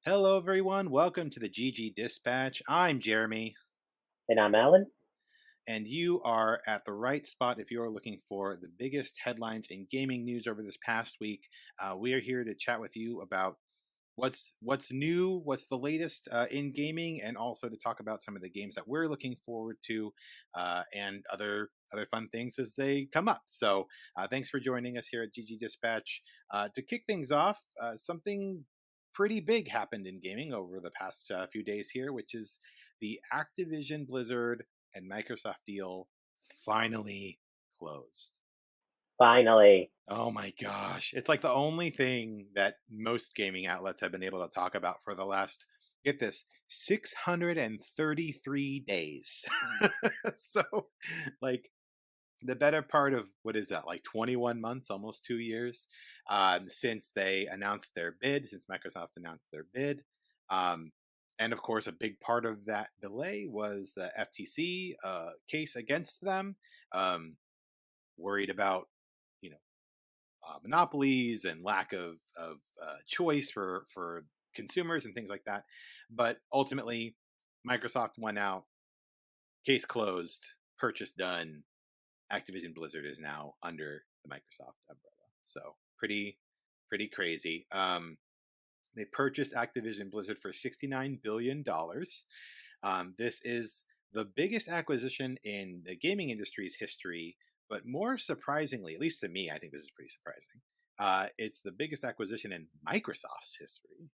Hello, everyone. Welcome to the GG Dispatch. I'm Jeremy, And I'm Alan. and you are at the right spot if you are looking for the biggest headlines in gaming news over this past week. We are here to chat with you about what's new, what's the latest in gaming, and also to talk about some of the games that we're looking forward to and other fun things as they come up. So thanks for joining us here at GG Dispatch. To kick things off, something pretty big happened in gaming over the past few days here, which is the Activision Blizzard and Microsoft deal finally closed. Finally. Oh my gosh. It's like the only thing that most gaming outlets have been able to talk about for the last, get this, 633 days. So, like, the better part of what is that, like 21 months, almost 2 years, since they announced their bid, since Microsoft announced their bid. And of course, a big part of that delay was the FTC case against them, worried about, you know, monopolies and lack of choice for consumers and things like that. But ultimately, Microsoft went out, case closed, purchase done. Activision Blizzard is now under the Microsoft umbrella. So pretty crazy. They purchased Activision Blizzard for $69 billion. This is the biggest acquisition in the gaming industry's history, but more surprisingly, at least to me, I think this is pretty surprising. It's the biggest acquisition in Microsoft's history,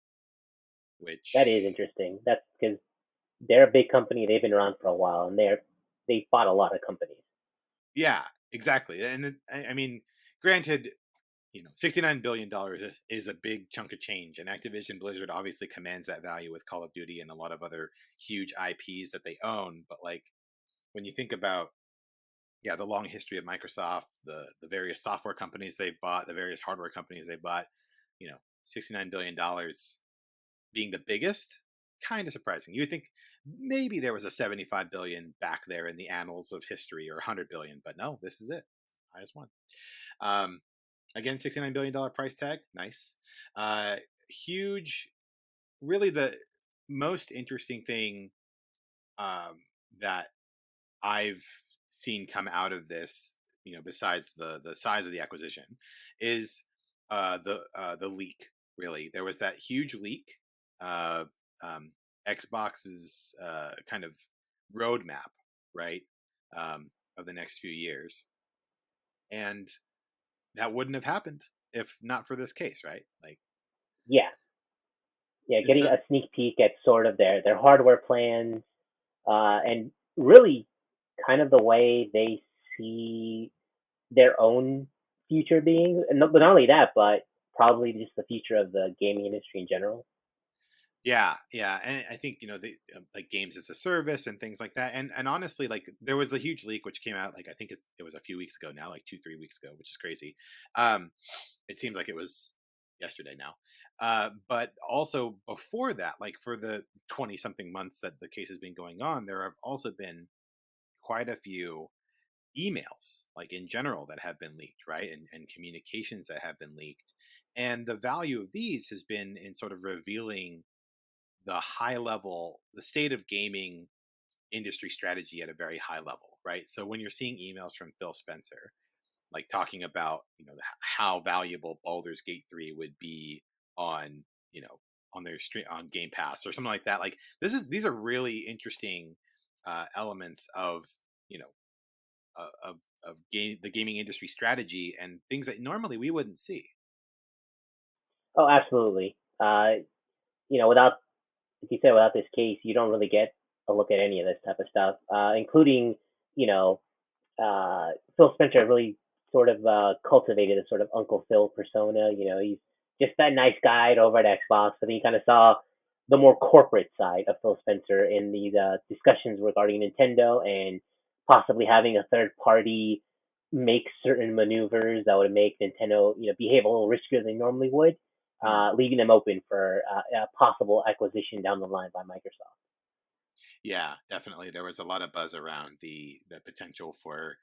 That is which, interesting. That's because they're a big company. They've been around for a while, and they bought a lot of companies. yeah, exactly. And I mean, granted, $69 billion is a big chunk of change, and Activision Blizzard obviously commands that value with Call of Duty and a lot of other huge IPs that they own. But like, when you think about, yeah, the long history of Microsoft, the various software companies they bought, the various hardware companies they bought, $69 billion being the biggest, kind of surprising. You would think maybe there was a 75 billion back there in the annals of history, or 100 billion, but no, this is it, highest one. Again, $69 billion price tag, nice. Huge. Really, the most interesting thing that I've seen come out of this, besides the size of the acquisition, is the leak. Really, there was that huge leak of Xbox's kind of roadmap, right, of the next few years, and that wouldn't have happened if not for this case, right? Like, Yeah, yeah, it's getting a a sneak peek at sort of their hardware plans, and really kind of the way they see their own future being, and but not only that, but probably just the future of the gaming industry in general. yeah, and I think the like games as a service and things like that, and honestly, like there was a huge leak which came out, like I think it was a few weeks ago now, like 2-3 weeks ago, which is crazy. It seems like it was yesterday now, but also before that, like for the 20 something months that the case has been going on, there have also been quite a few emails, like in general, that have been leaked, right, and communications that have been leaked, and the value of these has been in sort of revealing the state of gaming industry strategy at a very high level, right? So when you're seeing emails from Phil Spencer, like talking about, how valuable Baldur's Gate 3 would be on, on their stream on Game Pass or something like that, like these are really interesting elements of, you know, the gaming industry strategy and things that normally we wouldn't see. Oh, absolutely. Without, like you said, without this case, you don't really get a look at any of this type of stuff, including, you know, Phil Spencer really sort of cultivated a sort of Uncle Phil persona. He's just that nice guy over at Xbox. But then you kind of saw the more corporate side of Phil Spencer in these discussions regarding Nintendo and possibly having a third party make certain maneuvers that would make Nintendo, behave a little riskier than they normally would, Hmm. leaving them open for a possible acquisition down the line by Microsoft. Yeah, definitely. There was a lot of buzz around the potential for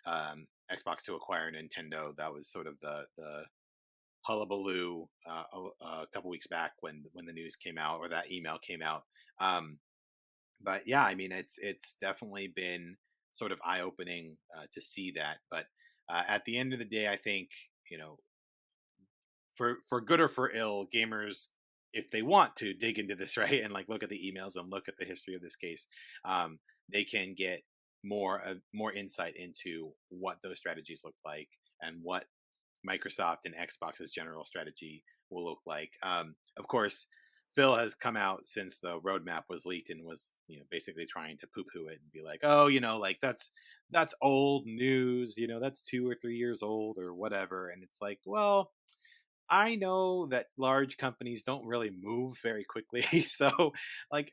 Xbox to acquire Nintendo. That was sort of the hullabaloo a couple weeks back when the news came out or that email came out. Um, but yeah, I mean, it's definitely been sort of eye opening to see that. But at the end of the day, I think for good or for ill, gamers, if they want to dig into this right and like look at the emails and look at the history of this case, um, they can get more insight into what those strategies look like and what Microsoft and Xbox's general strategy will look like. Of course, Phil has come out since the roadmap was leaked and was basically trying to poo-poo it and be like, oh, like that's old news, that's 2 or 3 years old or whatever. And it's like, well, I know that large companies don't really move very quickly. So, like,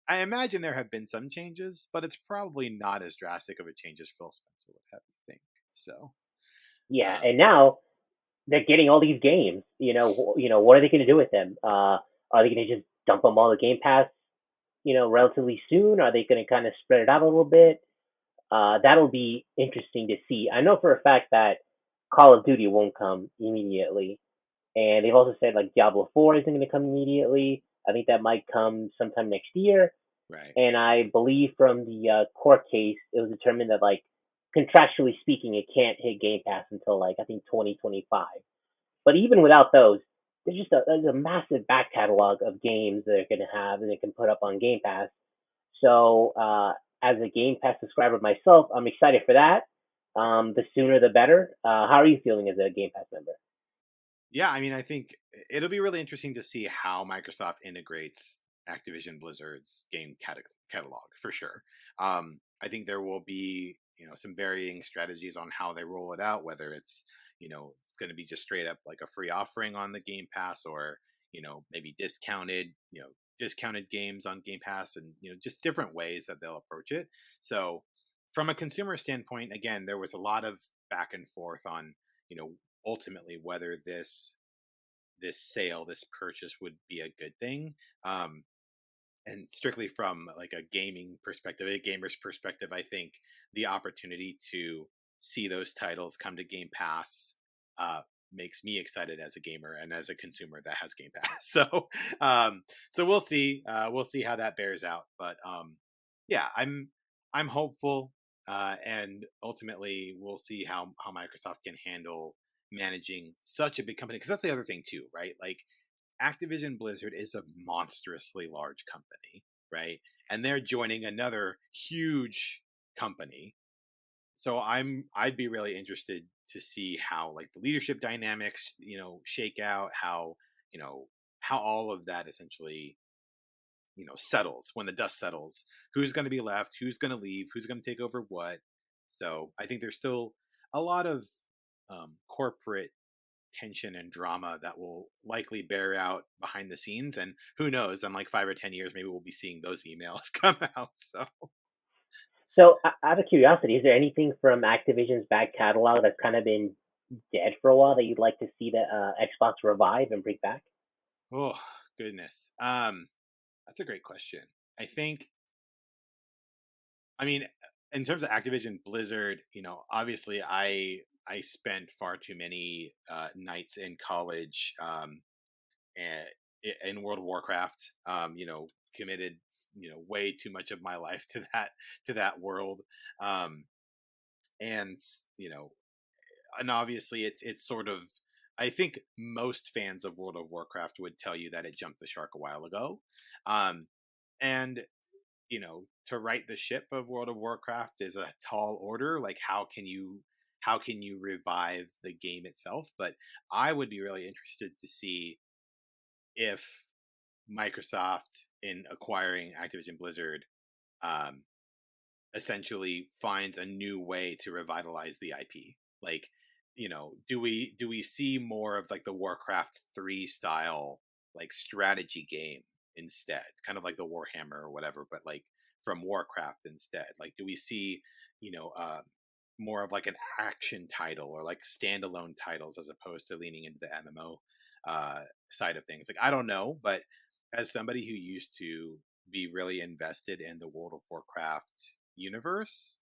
I imagine there have been some changes, but it's probably not as drastic of a change as Phil Spencer would have you think. So, Yeah, um, and now they're getting all these games. What are they going to do with them? Are they going to just dump them all to Game Pass? Relatively soon. Are they going to kind of spread it out a little bit? That'll be interesting to see. I know for a fact that Call of Duty won't come immediately, and they've also said like Diablo 4 isn't going to come immediately. I think that might come sometime next year. right. And I believe from the court case, it was determined that like contractually speaking, it can't hit Game Pass until like I think 2025. But even without those, there's a massive back catalog of games that they're going to have and they can put up on Game Pass. So as a Game Pass subscriber myself, I'm excited for that. The sooner the better. How are you feeling as a Game Pass member? Yeah, I mean, I think it'll be really interesting to see how Microsoft integrates Activision Blizzard's game catalog for sure. I think there will be, some varying strategies on how they roll it out, whether it's going to be just straight up like a free offering on the Game Pass or, maybe discounted games on Game Pass and, just different ways that they'll approach it. So, from a consumer standpoint, again, there was a lot of back and forth on, you know, ultimately whether this sale, this purchase would be a good thing. Um, and strictly from like a gaming perspective, a gamer's perspective, I think the opportunity to see those titles come to Game Pass uh, makes me excited as a gamer and as a consumer that has Game Pass. Um, so we'll see. We'll see how that bears out. But yeah, I'm hopeful, and ultimately we'll see how Microsoft can handle managing such a big company because that's the other thing too, right? Like Activision Blizzard is a monstrously large company, right? And they're joining another huge company. So I'd be really interested to see how like the leadership dynamics, shake out, you know, how all of that essentially, settles when the dust settles. Who's going to be left, who's going to leave, who's going to take over what. So I think there's still a lot of corporate tension and drama that will likely bear out behind the scenes. And who knows, in like 5 or 10 years, maybe we'll be seeing those emails come out. So, So, out of curiosity, is there anything from Activision's back catalog that's kind of been dead for a while that you'd like to see the Xbox revive and bring back? oh, goodness. That's a great question. I think, I mean, in terms of Activision Blizzard, obviously I spent far too many nights in college and in World of Warcraft. Committed way too much of my life to that world. Um, and you know and obviously it's sort of, I think most fans of World of Warcraft would tell you that it jumped the shark a while ago. Um and to right the ship of World of Warcraft is a tall order. Like how can you revive the game itself? But I would be really interested to see if Microsoft, in acquiring Activision Blizzard, um, essentially finds a new way to revitalize the IP. Like, do we see more of like the Warcraft 3 style like strategy game instead? Kind of like the Warhammer or whatever, but like from Warcraft instead. Like do we see, you know, more of like an action title or like standalone titles as opposed to leaning into the MMO side of things. Like I don't know, but as somebody who used to be really invested in the World of Warcraft universe,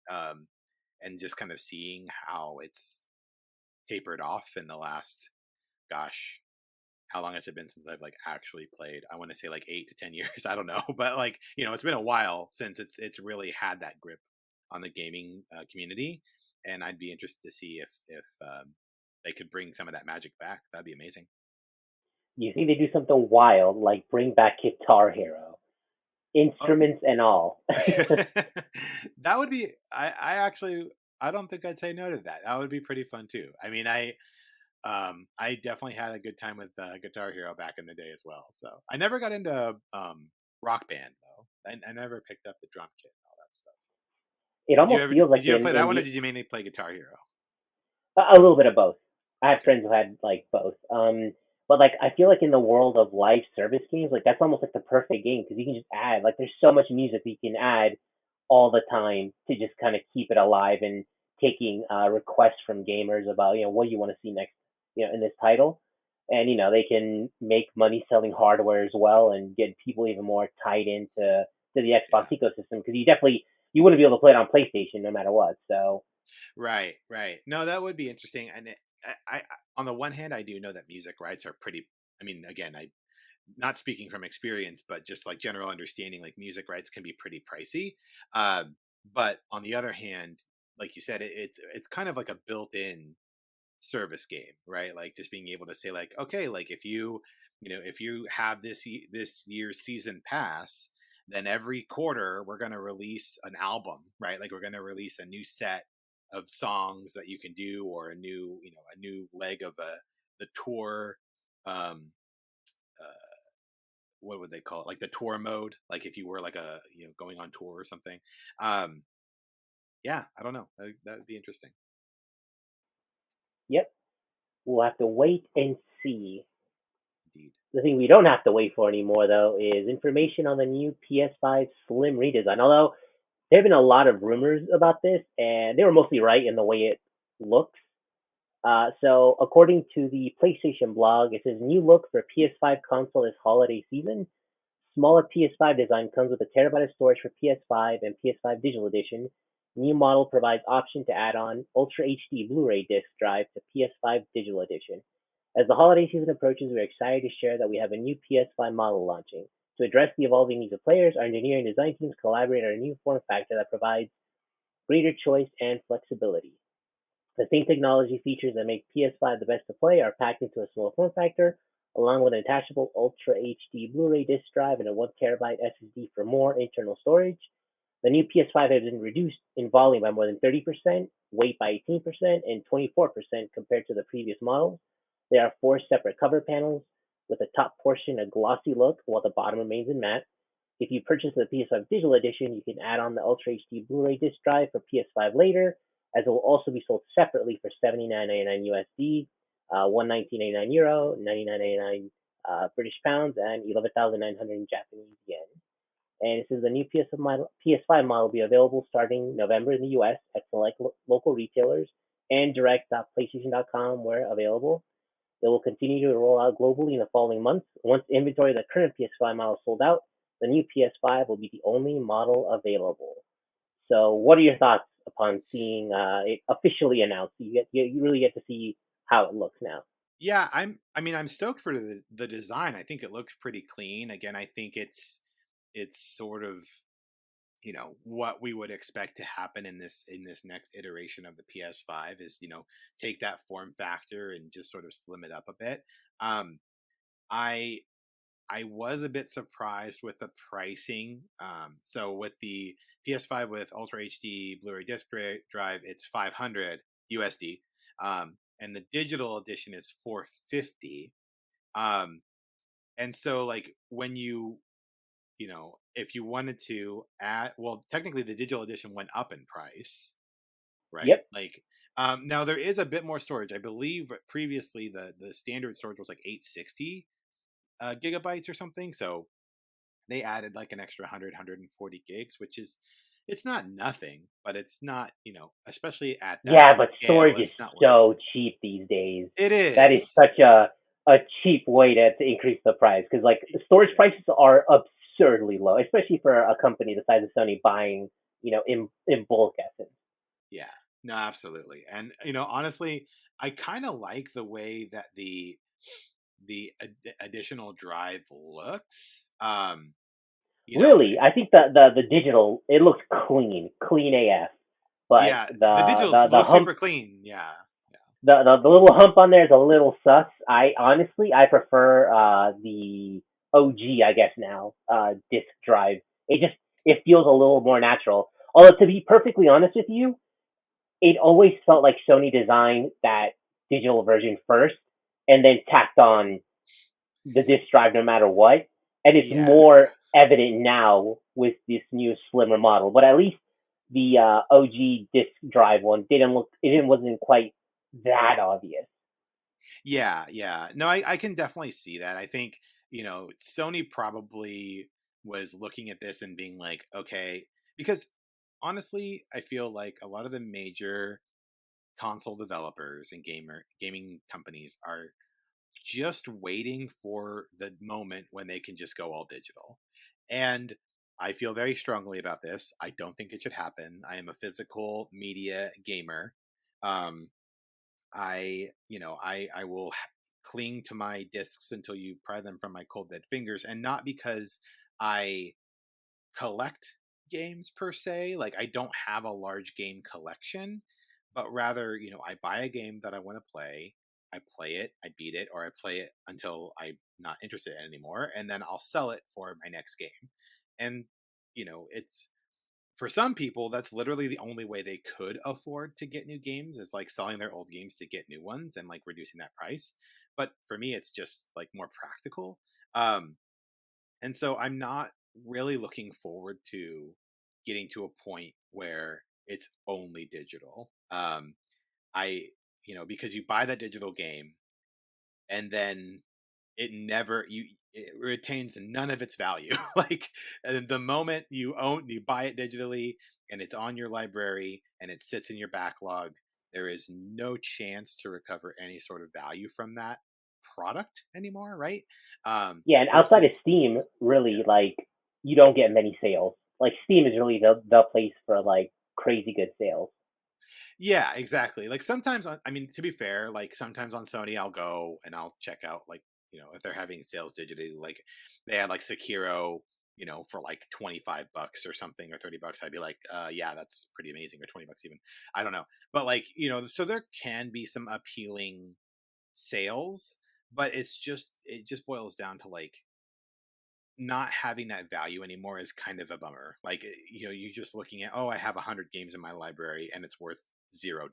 and just kind of seeing how it's tapered off in the last, gosh, how long has it been since I've like actually played? I want to say like 8 to 10 years. I don't know, but like it's been a while since it's really had that grip on the gaming community, and I'd be interested to see if they could bring some of that magic back. That'd be amazing. You think they do something wild like bring back Guitar Hero, Oh, instruments and all? that would be. I actually I don't think I'd say no to that. That would be pretty fun too. I mean, I definitely had a good time with Guitar Hero back in the day as well. So I never got into Rock Band though. I never picked up the drum kit and all that stuff. It Did you almost ever feels did like you ever in play that in one, or the did you mainly play Guitar Hero? a little bit of both. I have Okay. friends who had like both. But like I feel like in the world of live service games, like that's almost like the perfect game because you can just add like there's so much music that you can add all the time to just kind of keep it alive and taking requests from gamers about what you want to see next, in this title, and they can make money selling hardware as well and get people even more tied into the Xbox Yeah. ecosystem because you wouldn't be able to play it on PlayStation no matter what. So Right. Right. No, that would be interesting. And on the one hand, I do know that music rights are pretty. I mean, again, I not speaking from experience, but just like general understanding, like music rights can be pretty pricey. Uh, but on the other hand, like you said, it's kind of like a built-in service game, right? Like just being able to say, like, okay, like if you have this year's season pass, then every quarter we're going to release an album, right? Like we're going to release a new set of songs that you can do, or a new leg of the tour. um what would they call it, like the tour mode, like if you were like a going on tour or something. um yeah, I don't know, that would be interesting. yep, we'll have to wait and see. Indeed. The thing we don't have to wait for anymore, though, is information on the new PS5 Slim redesign. Although there have been a lot of rumors about this, and they were mostly right in the way it looks. So, according to the PlayStation blog, it says new look for PS5 console this holiday season. Smaller PS5 design comes with a terabyte of storage for PS5 and PS5 Digital Edition. New model provides option to add on Ultra HD Blu-ray disc drive to PS5 Digital Edition. As the holiday season approaches, we are excited to share that we have a new PS5 model launching. To address the evolving needs of players, our engineering design teams collaborate on a new form factor that provides greater choice and flexibility. The same technology features that make PS5 the best to play are packed into a small form factor, along with an attachable Ultra HD Blu-ray disc drive and a 1 terabyte SSD for more internal storage. The new PS5 has been reduced in volume by more than 30%, weight by 18%, and 24% compared to the previous models. There are four separate cover panels, with the top portion a glossy look while the bottom remains in matte. If you purchase the PS5 Digital Edition, you can add on the Ultra HD Blu-ray disc drive for PS5 later, as it will also be sold separately for 79.99 USD, 119.89 euro, 99.89 British pounds, and 11,900 Japanese yen. And it says the new PS5 model will be available starting November in the US at select local retailers and direct.playstation.com where available. It will continue to roll out globally in the following months. Once inventory of the current PS5 model is sold out, the new PS5 will be the only model available. So, what are your thoughts upon seeing it officially announced? You really get to see how it looks now. Yeah, I'm stoked for the design. I think it looks pretty clean. Again, I think it's sort of what we would expect to happen in this next iteration of the PS5 is take that form factor and just sort of slim it up a bit. um I I was a bit surprised with the pricing. So with the PS5 with Ultra HD Blu-ray disc drive, it's 500 USD, and the digital edition is 450. Um, and so like when if you wanted to add, well, technically the digital edition went up in price, right? Yep, Like, now there is a bit more storage. I believe previously the standard storage was like 860 gigabytes or something. So they added like an extra 100 gigs, which is it's not nothing, but it's not, especially at that Yeah, but scale, storage is it's not worth it. so cheap these days. It That is is. such a cheap way to increase the price because like storage Yeah. prices are absurdly low, especially for a company the size of Sony buying in bulk essence. Yeah. No, absolutely. And honestly, I kind of like the way that the additional drive looks. Really, I think the digital it looks clean AF, but Yeah, the the digital the the looks hump super clean. Yeah. Yeah. the little hump on there is a little sus. I prefer the OG, I guess now, disk drive. It feels a little more natural. Although to be perfectly honest with you, it always felt like Sony designed that digital version first and then tacked on the disk drive no matter what. And it's Yeah. more evident now with this new slimmer model. But at least the OG disk drive one wasn't quite that obvious. Yeah, yeah. No, I can definitely see that. I think, Sony probably was looking at this and being like, okay, because honestly, I feel like a lot of the major console developers and gaming companies are just waiting for the moment when they can just go all digital. And I feel very strongly about this. I don't think it should happen. I am a physical media gamer. Um, I will cling to my discs until you pry them from my cold dead fingers, and not because I collect games per se. Like I don't have a large game collection, but rather, I buy a game that I want to play. I play it, I beat it, or I play it until I'm not interested anymore, and then I'll sell it for my next game. And it's for some people that's literally the only way they could afford to get new games is like selling their old games to get new ones and like reducing that price. But for me it's just like more practical. um and so I'm not really looking forward to getting to a point where it's only digital. I because you buy that digital game and then it retains none of its value. Like the moment you buy it digitally and it's on your library and it sits in your backlog, there is no chance to recover any sort of value from that product anymore, right? Yeah, and outside of Versus Steam, yeah. really, like you don't get many sales. Like Steam is really the place for like crazy good sales. Yeah, exactly. Like sometimes I mean, to be fair, like sometimes on Sony I'll go and I'll check out like, if they're having sales digitally, like they had like Sekiro, for like 25 bucks or something or 30 bucks, I'd be like, yeah, that's pretty amazing, or 20 bucks even. I don't know. But like, so there can be some appealing sales, but it just boils down to like not having that value anymore is kind of a bummer. Like, you're just looking at, oh, I have 100 games in my library and it's worth $0,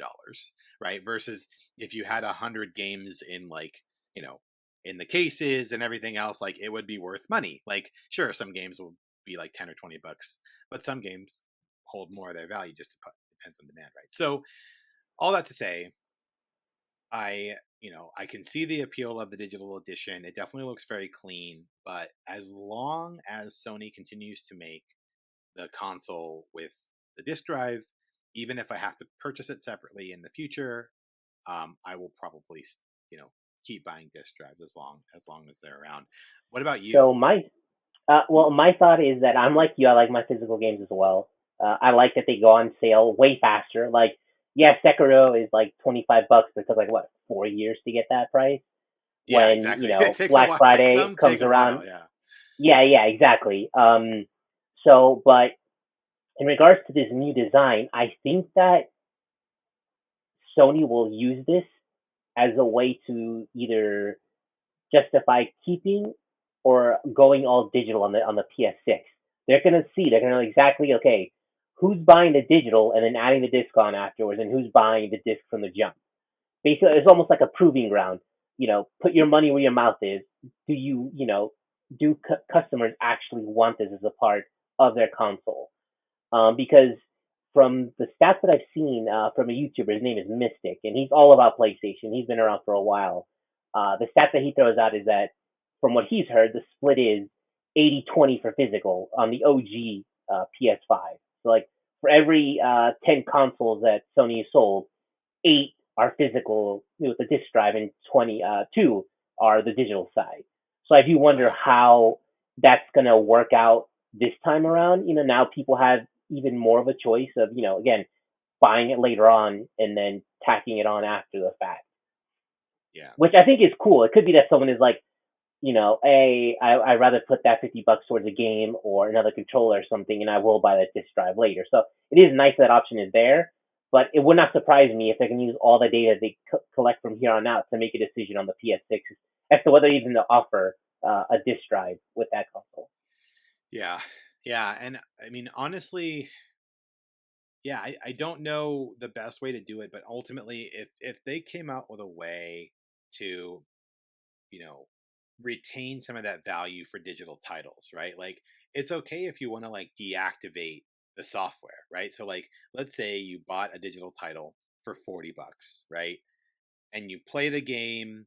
right? Versus if you had 100 games in like, you know, in the cases and everything else, like it would be worth money. Like, sure, some games will be like 10 or 20 bucks, but some games hold more of their value. Just depends on demand, right? So all that to say, I can see the appeal of the digital edition. It definitely looks very clean, but as long as Sony continues to make the console with the disc drive, even if I have to purchase it separately in the future, I will probably keep buying disc drives as long as they're around. What about you? So my thought is that I'm like you. I like my physical games as well. I like that they go on sale way faster. Like, yeah, Sekiro is like 25 bucks, but it took like what 4 years to get that price. Yeah, When exactly. It takes a Black while. Friday Some take comes a around, while. Yeah. yeah, exactly. But in regards to this new design, I think that Sony will use this as a way to either justify keeping or going all digital on the PS6. They're gonna know exactly okay who's buying the digital and then adding the disc on afterwards, and who's buying the disc from the jump. Basically, it's almost like a proving ground. Put your money where your mouth is. Do customers actually want this as a part of their console? Because from the stats that I've seen from a YouTuber, his name is Mystic, and he's all about PlayStation. He's been around for a while. The stat that he throws out is that, from what he's heard, the split is 80-20 for physical on the OG PS5. So, like, for every 10 consoles that Sony has sold, 8 are physical with the disc drive, and 22 are the digital side. So I do wonder Wow. how that's going to work out this time around. Now people have even more of a choice of, again, buying it later on and then tacking it on after the fact, Yeah. which I think is cool. It could be that someone is like, hey, I'd rather put that $50 towards a game or another controller or something, and I will buy that disc drive later. So it is nice that option is there, but it would not surprise me if they can use all the data they collect from here on out to make a decision on the PS6 as to whether even to offer a disc drive with that console. Yeah. Yeah. And I mean, honestly, yeah, I don't know the best way to do it, but ultimately, if they came out with a way to, you know, retain some of that value for digital titles, right? Like, it's okay if you want to like deactivate the software, right? So like, let's say you bought a digital title for $40, right? And you play the game,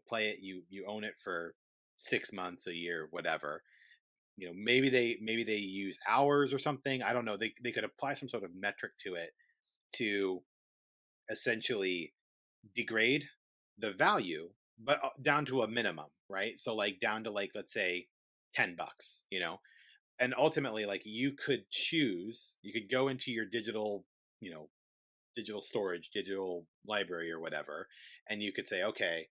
play it, you own it for 6 months, a year, whatever. Maybe they use hours or something. I don't know. They could apply some sort of metric to it to essentially degrade the value, but down to a minimum, right? So like down to like, let's say $10, and ultimately like you could go into your you know digital storage, digital library or whatever, and you could say, okay,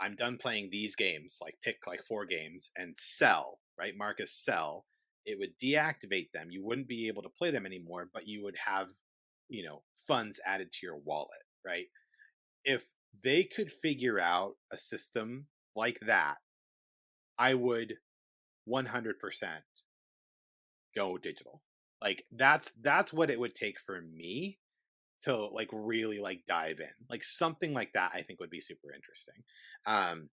I'm done playing these games, like pick like 4 games and sell, right? Marcus sell. It would deactivate them. You wouldn't be able to play them anymore, but you would have, funds added to your wallet, right? If they could figure out a system like that, I would 100% go digital. Like that's what it would take for me to like really like dive in. Like something like that I think would be super interesting. Um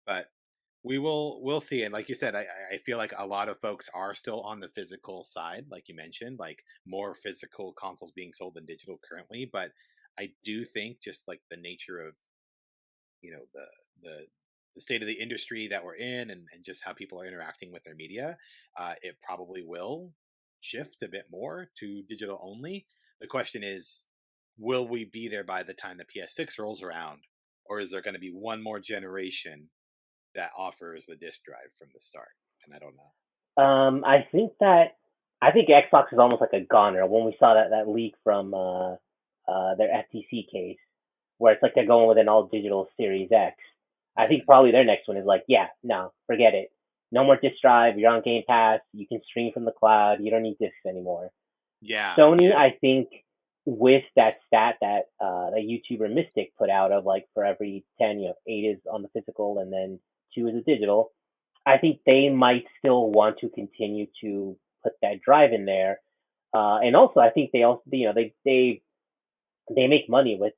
but we'll see. And like you said, I feel like a lot of folks are still on the physical side, like you mentioned, like more physical consoles being sold than digital currently. But I do think just like the nature of, you know the the the state of the industry that we're in, and just how people are interacting with their media, it probably will shift a bit more to digital only. The question is, will we be there by the time the PS6 rolls around, or is there going to be one more generation that offers the disk drive from the start? And I don't know. I think Xbox is almost like a goner when we saw that leak from their FTC case, where it's like they're going with an all digital Series X. I think Hmm. probably their next one is like, yeah, no, forget it. No more disc drive. You're on Game Pass. You can stream from the cloud. You don't need discs anymore. Yeah, Sony, yeah, I think, with that stat that YouTuber Mystic put out of like for every 10, 8 is on the physical and then 2 is a digital. I think they might still want to continue to put that drive in there. And also, I think they also, they make money with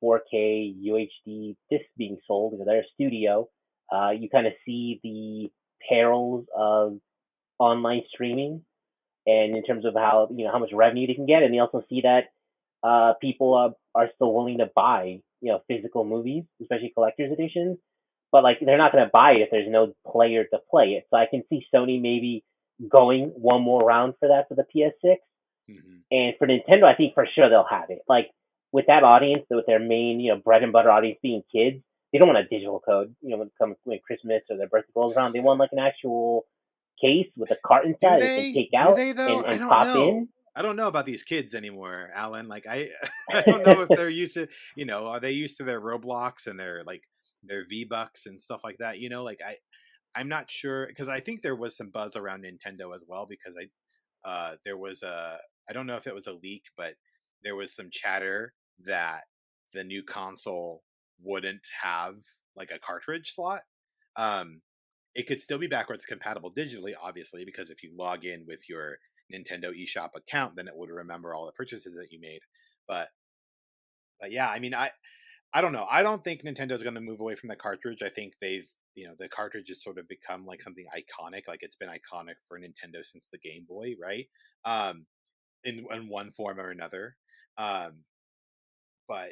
4K UHD discs being sold. They're a studio. You kind of see the perils of online streaming, and in terms of how how much revenue they can get, and they also see that people are still willing to buy physical movies, especially collector's editions. But like they're not going to buy it if there's no player to play it. So I can see Sony maybe going one more round for that for the PS6. hmm, And for Nintendo, I think for sure they'll have it. Like with that audience, with their main bread and butter audience being kids, they don't want a digital code. When it comes when Christmas or their birthday rolls around, they want like an actual case with a cart do inside they can they take do out they though? and I and don't pop know. in. I don't know about these kids anymore, Alan. Like I I don't know if they're used to, are they used to their Roblox and their V-Bucks and stuff like that, like I'm not sure, because I think there was some buzz around Nintendo as well, because there was a, I don't know if it was a leak, but there was some chatter that the new console wouldn't have like a cartridge slot. Um, it could still be backwards compatible digitally, obviously, because if you log in with your Nintendo eShop account, then it would remember all the purchases that you made. But but yeah, I mean, I don't know. I don't think Nintendo's going to move away from the cartridge. I think the cartridge has sort of become like something iconic. Like it's been iconic for Nintendo since the Game Boy, right? Um, in one form or another. Um, but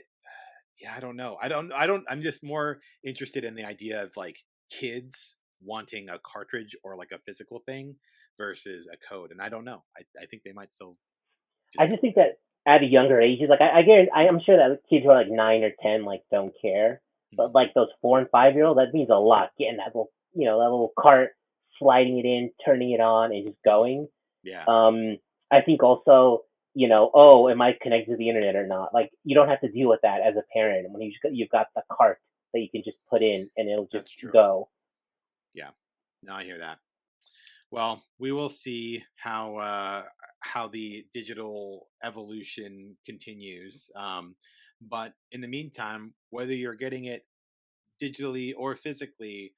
yeah, I don't know. I'm just more interested in the idea of like kids wanting a cartridge or like a physical thing versus a code. And I don't know. I think they might still. which is I just cool. think that at a younger age, like I guarantee, I'm sure that kids who are like 9 or 10 like don't care, Mhm. but like those 4 and 5 year old, that means a lot. Getting that little, that little cart, sliding it in, turning it on, and just Mhm. going. Yeah, Um, I think also, oh, am I connected to the internet or not? Like you don't have to deal with that as a parent when you've got the cart that you can just put in and it'll just that's true. go. Yeah, no, I hear that. Well, we will see how the digital evolution continues. But in the meantime, whether you're getting it digitally or physically,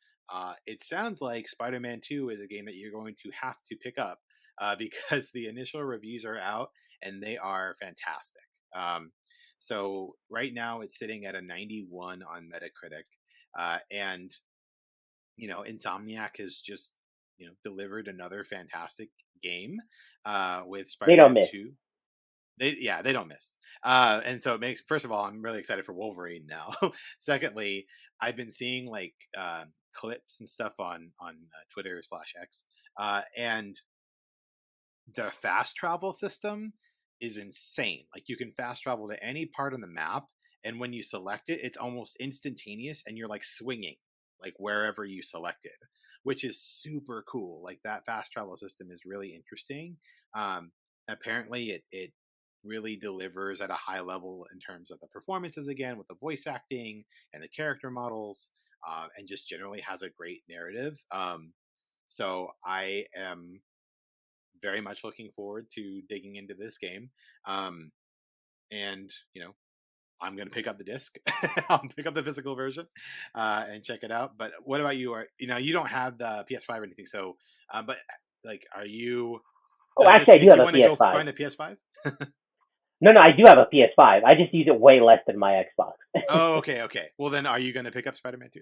it sounds like Spider-Man 2 is a game that you're going to have to pick up because the initial reviews are out and they are fantastic. Um, so right now it's sitting at a 91 on Metacritic, and Insomniac has just delivered another fantastic game with They don't Spider-Man miss. 2. They don't miss. And so it makes, first of all, I'm really excited for Wolverine now. Secondly, I've been seeing like clips and stuff on Twitter/X, and the fast travel system is insane. Like you can fast travel to any part on the map, and when you select it, it's almost instantaneous, and you're like swinging like wherever you selected, which is super cool. Like that fast travel system is really interesting. Um, Apparently, it really delivers at a high level in terms of the performances again with the voice acting and the character models, and just generally has a great narrative. So I am very much looking forward to digging into this game. Um, and I'm going to pick up the disc. I'll pick up the physical version and check it out. But what about you? You don't have the PS5 or anything, so but like, are you? Oh, Does actually, this I do make have you a want to go PS5. find a PS5? No, no, I do have a PS5. I just use it way less than my Xbox. Oh, okay, okay. Well, then, are you going to pick up Spider-Man 2?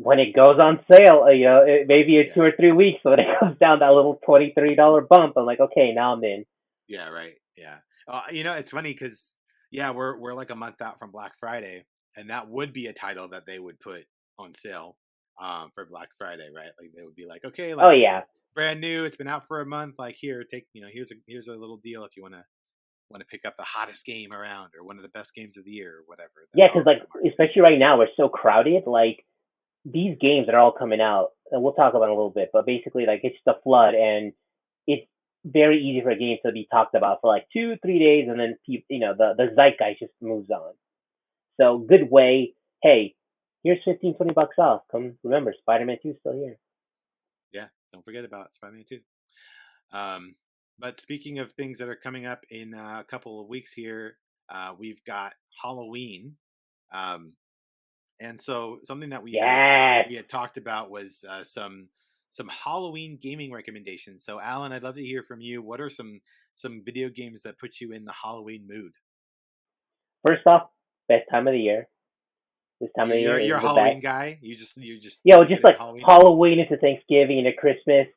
When it goes on sale, maybe in Yeah, 2 or 3 weeks, so when it comes down that little $23 bump, I'm like, okay, now I'm in. yeah, right, yeah. It's funny because yeah, we're like a month out from Black Friday, and that would be a title that they would put on sale for Black Friday, right? Like they would be like, okay, Oh like it's yeah, brand new, it's been out for a month, like here, take here's a little deal if you want to pick up the hottest game around or one of the best games of the year or whatever. yeah, because However like that marketing. especially right now we're so crowded. Like these games that are all coming out, and we'll talk about it in a little bit. But basically, like it's the flood, and it's very easy for a game to be talked about for like 2, 3 days, and then the zeitgeist just moves on. Yeah, So good way. Hey, here's 15, 20 bucks off. Come remember, Spider-Man 2 is still here. yeah. Don't forget about Spider-Man 2. Um, but speaking of things that are coming up in a couple of weeks here, we've got Halloween, um, and so something that Yes. we had talked about was some Halloween gaming recommendations. So, Alan, I'd love to hear from you. What are some video games that put you in the Halloween mood? First off, best time of the year. This time of the year You're a is the Halloween best. guy. You just Yo, really get just into like Halloween. Halloween into Thanksgiving into Christmas, it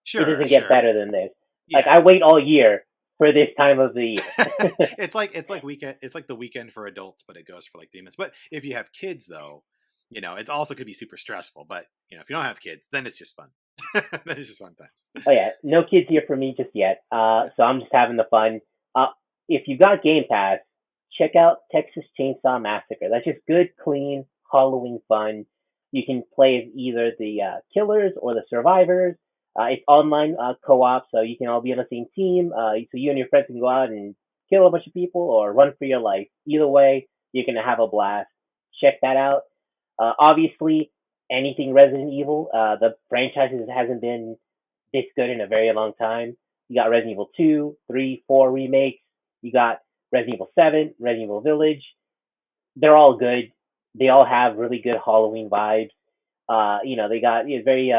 Sure, doesn't get sure. better than this. Like I Yeah, wait all year for this time of the year. it's like weekend. It's like the weekend for adults, but it goes for like demons. But if you have kids, though, it also could be super stressful. But if you don't have kids, then it's just fun. Then it's just fun times. Oh yeah, no kids here for me just yet. Yeah. So I'm just having the fun. If you got Game Pass, check out Texas Chainsaw Massacre. That's just good, clean Halloween fun. You can play as either the killers or the survivors. It's online co-op, so you can all be on the same team. So you and your friends can go out and kill a bunch of people or run for your life. Either way, you're gonna have a blast. Check that out. Obviously, anything Resident Evil. The franchise hasn't been this good in a very long time. You got Resident Evil 2, 3, 4 remakes. You got Resident Evil 7, Resident Evil Village. They're all good. They all have really good Halloween vibes. They got very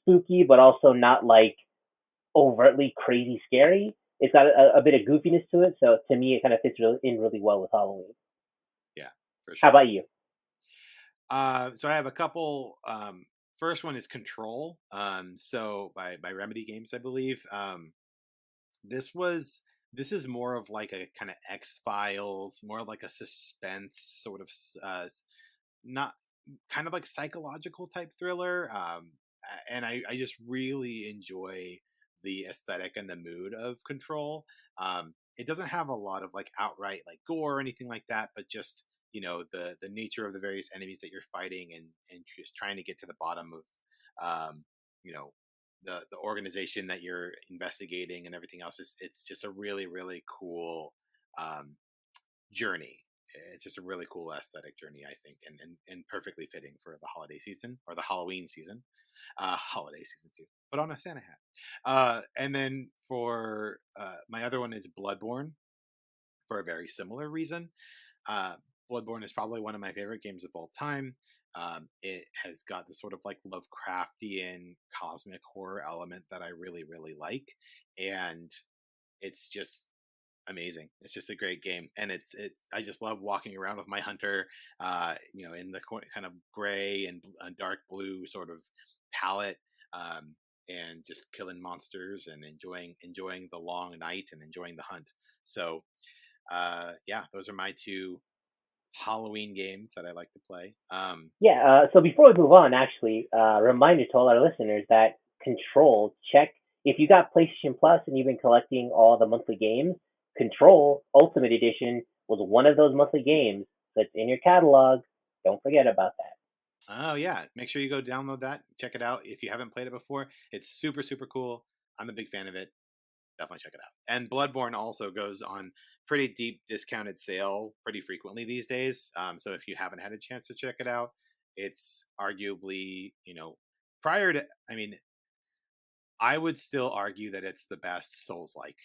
spooky, but also not like overtly crazy scary. It's got a bit of goofiness to it, so to me, it kind of fits in really well with Halloween. Yeah, for How sure. about you? So I have a couple. First one is Control. So by Remedy Games, I believe. This was this is more of like a kind of X Files, more like a suspense sort of not kind of like psychological type thriller. And I just really enjoy the aesthetic and the mood of Control. It doesn't have a lot of like outright like gore or anything like that, but just the nature of the various enemies that you're fighting, and just trying to get to the bottom of you know the organization that you're investigating and everything else. It's just a really really cool um, journey. It's just a really cool aesthetic journey, I think, and perfectly fitting for the holiday season or the Halloween season, holiday season too. But on a Santa hat. And then for my other one is Bloodborne, for a very similar reason. Uh, Bloodborne is probably one of my favorite games of all time. It has got this sort of like Lovecraftian cosmic horror element that I really, really like. And it's just amazing. It's just a great game, and it's. I just love walking around with my hunter, in the kind of gray and dark blue sort of palette, and just killing monsters and enjoying the long night and enjoying the hunt. So, yeah, those are my two Halloween games that I like to play. Yeah. So before we move on, actually, reminder to all our listeners that Control, check if you got PlayStation Plus and you've been collecting all the monthly games. Control Ultimate Edition was one of those monthly games that's in your catalog. Don't forget about that. Oh yeah, make sure you go download that, check it out if you haven't played it before. It's super super cool. I'm a big fan of it. Definitely check it out. And Bloodborne also goes on pretty deep discounted sale pretty frequently these days. So if you haven't had a chance to check it out, it's arguably, prior to, I mean, I would still argue that it's the best Souls like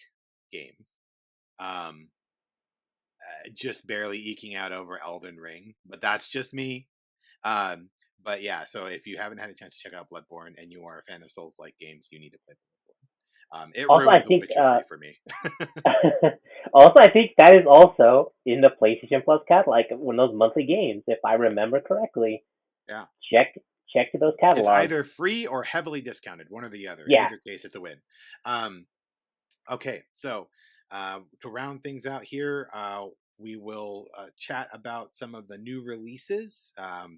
game. Um, just barely eking out over Elden Ring, but that's just me. Um, but yeah, so if you haven't had a chance to check out Bloodborne and you are a fan of Souls like games, you need to play Bloodborne. It Also, I ruined The think Witcher 3 for me. also I think that is also in the PlayStation Plus catalog, like one of those monthly games, if I remember correctly. Yeah. Check check those It's catalogs. either free or heavily discounted, one or the other. In Yeah, either case, it's a win. Um, okay, so to round things out here, we will chat about some of the new releases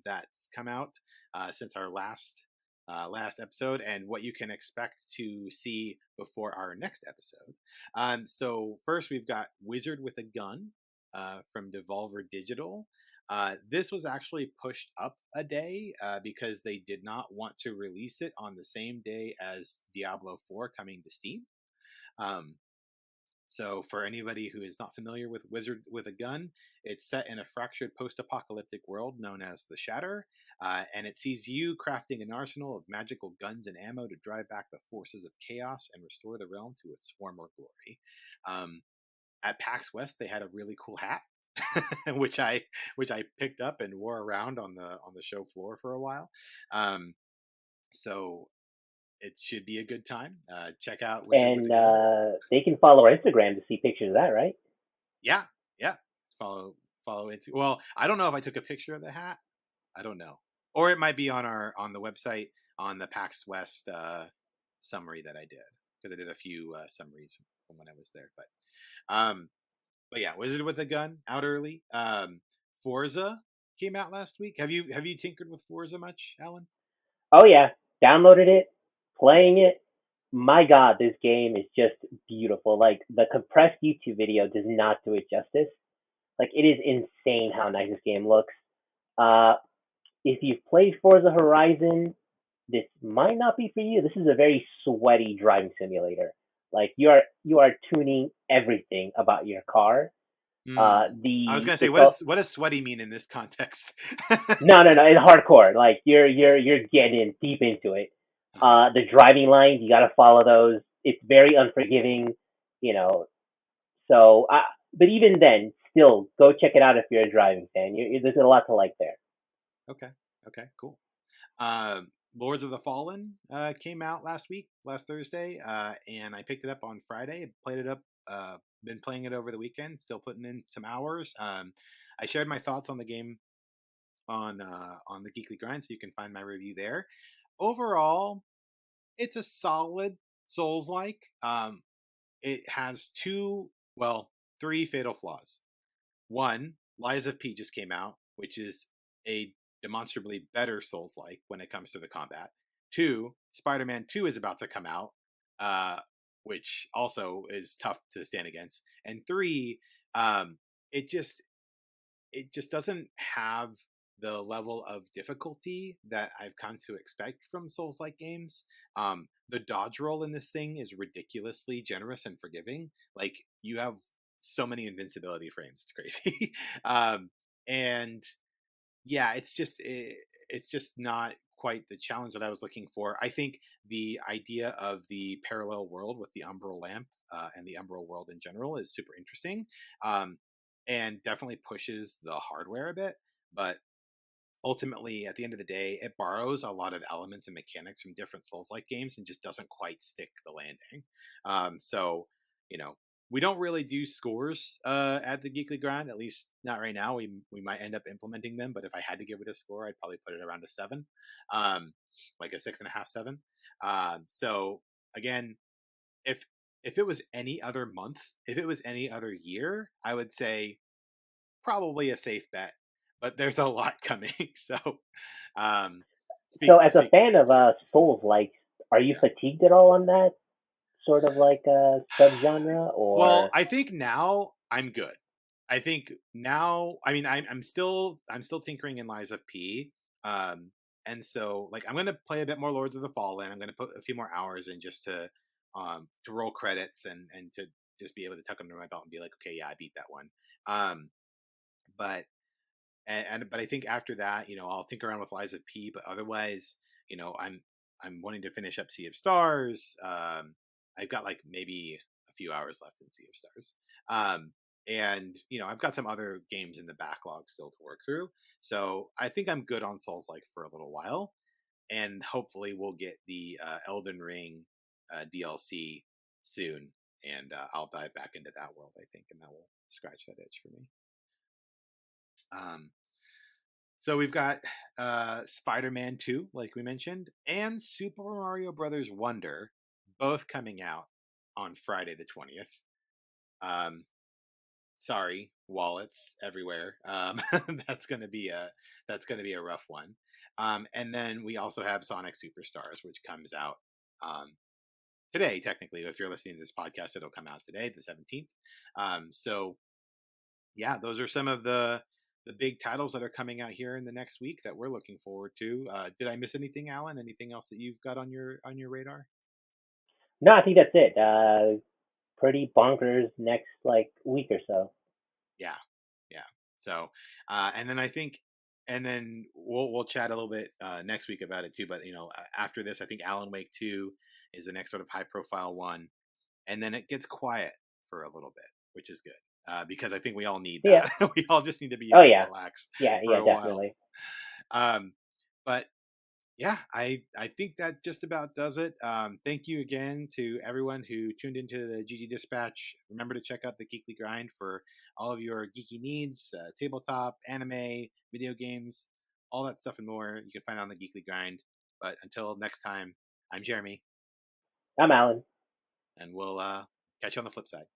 that's come out since our last episode, and what you can expect to see before our next episode. So first, we've got Wizard with a Gun from Devolver Digital. This was actually pushed up a day because they did not want to release it on the same day as Diablo 4 coming to Steam. Um, so, for anybody who is not familiar with Wizard with a Gun, it's set in a fractured post apocalyptic world known as the Shatter, and it sees you crafting an arsenal of magical guns and ammo to drive back the forces of chaos and restore the realm to its former glory. Um, at PAX West, they had a really cool hat. which I picked up and wore around on the show floor for a while. Um, so it should be a good time. Check out Wizard with a and Gun. they can follow our Instagram to see pictures of that, right? Yeah, yeah. Follow it. Well, I don't know if I took a picture of the hat. I don't know, or it might be on the website on the PAX West summary that I did, because I did a few summaries from when I was there. Um, but yeah, Wizard with a Gun out early. Forza came out last week. Have you tinkered with Forza much, Alan? Oh yeah, downloaded it, playing it. My God, this game is just beautiful. Like the compressed YouTube video does not do it justice. Like it is insane how nice this game looks. Uh, if you've played Forza Horizon, this might not be for you. This is a very sweaty driving simulator. Like you are tuning everything about your car. Hmm. I was The gonna say, it's what does sweaty mean in this context? no, it's hardcore. Like you're getting deep into it. Uh-huh. The driving lines, you got to follow those. It's very unforgiving, you know. So, but even then, still go check it out if you're a driving fan. There's a lot to like there. Okay. Okay. Cool. Lords of the Fallen came out last Thursday, and I picked it up on Friday. Played it up. Been playing it over the weekend. Still putting in some hours. I shared my thoughts on the game on the Geekly Grind, so you can find my review there. Overall, it's a solid Souls like. It has three fatal flaws. One, Lies of P just came out, which is a demonstrably better Souls like when it comes to the combat. Two, Spider Man 2 is about to come out, which also is tough to stand against. And three, um, it just it just doesn't have the level of difficulty that I've come to expect from Souls like games. The dodge roll in this thing is ridiculously generous and forgiving. Like you have so many invincibility frames, it's crazy. And yeah, it's just not quite the challenge that I was looking for. I think the idea of the parallel world with the Umbral lamp and the Umbral world in general is super interesting, um, and definitely pushes the hardware a bit. But ultimately, at the end of the day, it borrows a lot of elements and mechanics from different Souls-like games and just doesn't quite stick the landing. So, you know, we don't really do scores at the Geekly Grind, at least not right now. We might end up implementing them, but if I had to give it a score, I'd probably put it around a seven, um, like a 6.5, 7. So again, if if it was any other month, if it was any other year, I would say probably a safe bet, but there's a lot coming. So, um, So, as a speaking, fan of Souls, like, are you yeah. fatigued at all on that sort of like subgenre, Well, or I think now I'm good. I think now, I mean, I'm still tinkering in Lies of P, um, and so like I'm gonna play a bit more Lords of the Fallen. I'm gonna put a few more hours in just to roll credits and to just be able to tuck under my belt and be like, okay, yeah, I beat that one. Um, but but I think after that, I'll tinker around with Lies of P. But otherwise, I'm wanting to finish up Sea of Stars. I've got like maybe a few hours left in Sea of Stars, and I've got some other games in the backlog still to work through. So I think I'm good on Souls like for a little while, and hopefully we'll get the Elden Ring DLC soon, and I'll dive back into that world. I think, and that will scratch that itch for me. Um, So we've got Spider-Man 2, like we mentioned, and Super Mario Brothers Wonder, both coming out on Friday the 20th. Um, sorry, wallets everywhere. That's gonna be a rough one. And then we also have Sonic Superstars, which comes out today. Technically, if you're listening to this podcast, it'll come out today, the 17th. So yeah, those are some of the big titles that are coming out here in the next week that we're looking forward to. Did I miss anything, Alan? Anything else that you've got on your radar? no? I think that's it. Pretty bonkers next like week or so. Yeah, yeah. So, and then I think, and then we'll chat a little bit next week about it too. But after this, I think Alan Wake 2 is the next sort of high profile one, and then it gets quiet for a little bit, which is good. Because I think we all need Yeah. that. We all just need to be Oh able to yeah. relax Yeah. for Yeah. a while. Definitely. Um, but yeah, I think that just about does it. Thank you again to everyone who tuned into the GG Dispatch. Remember to check out the Geekly Grind for all of your geeky needs, tabletop, anime, video games, all that stuff and more. You can find it on the Geekly Grind. But until next time, I'm Jeremy, I'm Alan. and we'll catch you on the flip side.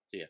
See ya.